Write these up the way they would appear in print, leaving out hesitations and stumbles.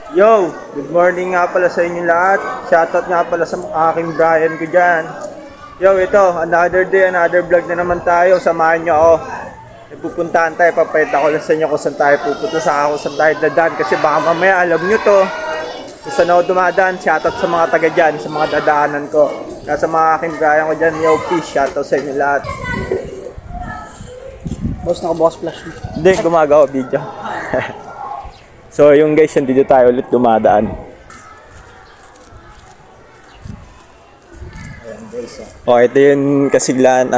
Yo, good morning nga pala sa inyo lahat. Shoutout nga pala sa aking Brian ko dyan. Yo, ito, another day, another vlog na naman tayo. Samahan nyo ako. May pupuntahan tayo, papayta ko lang sa inyo kung saan tayo pupunta, sa kung saan tayo dadaan. Kasi baka mamaya, alam nyo to, kung saan ako dumadaan. Shoutout sa mga taga dyan, sa mga dadaanan ko. Kaya sa mga aking Brian ko dyan, yo, peace, shoutout sa inyo lahat. Boss, nakabukas flash mo. Hindi, gumagawa video. So yung guys, dito tayo ulit dumadaan. Ayan guys, O ito yung Kasiglahan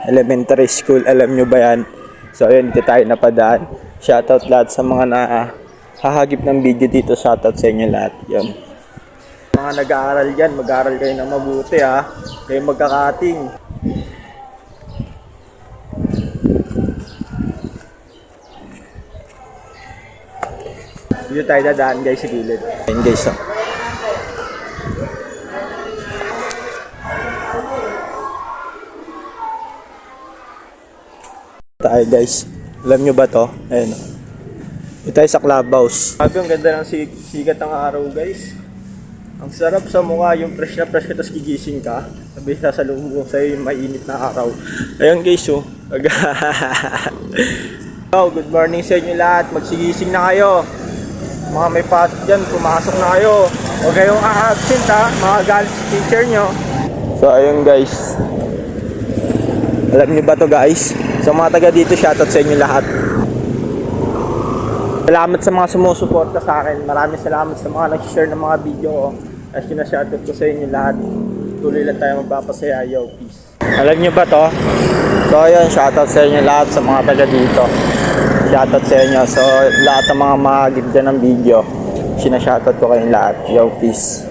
elementary school, alam nyo ba yan? So ayun, dito tayo napadaan. Shoutout lahat sa mga hahagip ng video dito, shoutout sa inyo lahat. Yun. Mga nag-aaral dyan, mag-aaral kayo ng mabuti ha. Kayo magkakating. Dito tayo dadaan guys sa gilid. Ayun guys, tayo guys. Alam nyo ba to? Ayun. Dito tayo sa clubhouse. Sabi, ang ganda ng sikat ng araw guys. Ang sarap sa mukha, yung fresh na fresh ka, tapos gigising ka. Sabi sa salubong sa'yo yung mainit na araw. Ayun guys, oh. Oh, good morning sa inyo lahat. Magsigising na kayo. Mga may pasok dyan, pumasok na kayo. Huwag kayong a-absent ha, mga galit sa teacher nyo. So ayun guys. Alam nyo ba to guys? So mga taga dito, shoutout sa inyo lahat. Salamat sa mga sumusuporta sa akin. Maraming salamat sa mga nag-share ng mga video ko. As shoutout ko sa inyo lahat. Tuloy lang tayo magpapasaya. Yo, peace. Alam nyo ba to? So ayun, shoutout sa inyo lahat sa mga taga dito. Shoutout sa inyo. So lahat ng mga mahagip dyan ng video, sinashoutout ko kayong lahat. Yo, peace.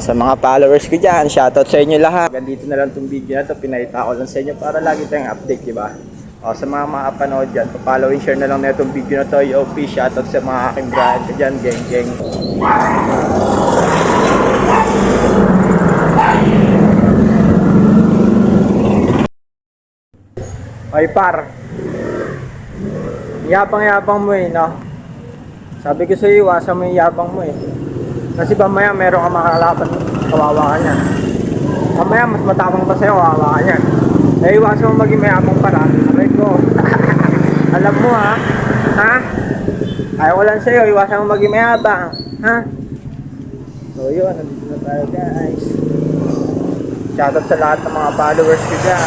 Sa mga followers ko dyan, shoutout sa inyo lahat. Ganito na lang itong video na ito, pinahita ko lang sa inyo para lagi tayong update, diba? Sa mga makapanood dyan, pa-follow and share na lang na itong video na ito. Yo, peace, shoutout sa mga aking brand ko dyan, geng geng. Ay par, yabang-yabang mo no? Sabi ko sa iyo, iwasan mo yung yabang mo Kasi mamaya meron ka makakalaban, kawawa ka niyan. Mamaya mas matapang pa sa'yo, kawawa ka niyan. Iwasan mo maging mayabang para. Aray ko. Alam mo ha? Ha? Ayaw ko lang sa'yo, iwasan mo maging mayabang. Ha? So yun, nandito na tayo guys. Shoutout sa lahat ng mga followers ko dyan.